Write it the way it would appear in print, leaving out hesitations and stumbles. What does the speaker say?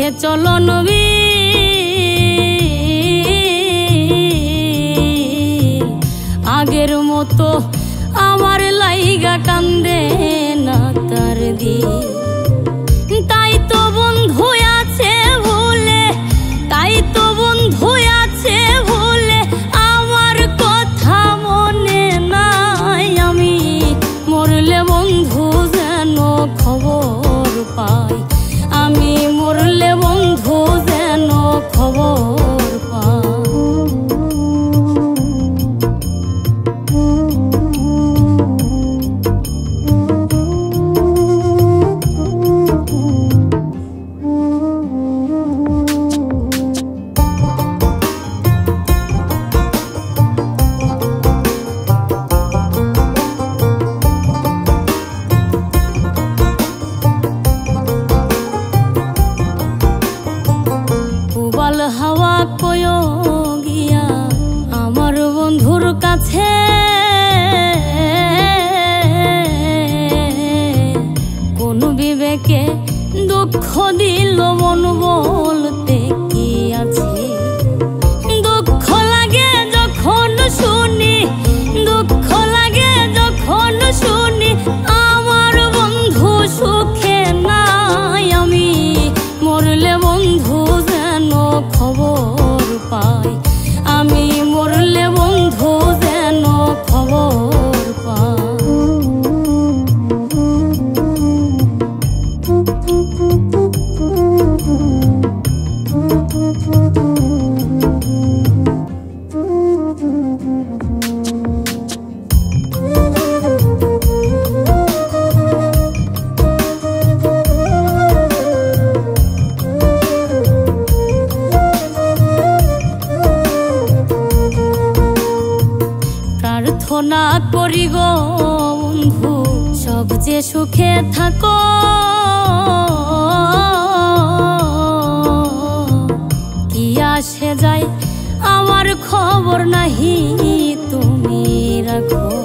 পথে চলো নবী, আগের মতো আমার লাইগা কান্দে না তার দিন। তাই তো বন্ধু আছে ভুলে, তাই তো বন্ধু আছে ভুলে, আমার কথা মনে নাই। আমি মরলে বন্ধু যেন খবর পাই, আমি মরলে বন্ধু যেন খবর পাই। হাওয়া কয়ো গিয়া আমার বন্ধুর কাছে, কোন বিবেকে দুঃখ দিল মন বলতে কি আছে। দুঃখ লাগে যখন শুনি, দুঃখ লাগে যখন শুনি, আমার বন্ধু সুখে নাই। আমি মরলে বন্ধু যেন খবর পাই, আমি মরলে বন্ধু যেন খবর পাই। প্রার্থনা করি গো বন্ধু সব যে সুখে থাকো, কি আসে যায় আমার খবর নাহি তুমি রাখো।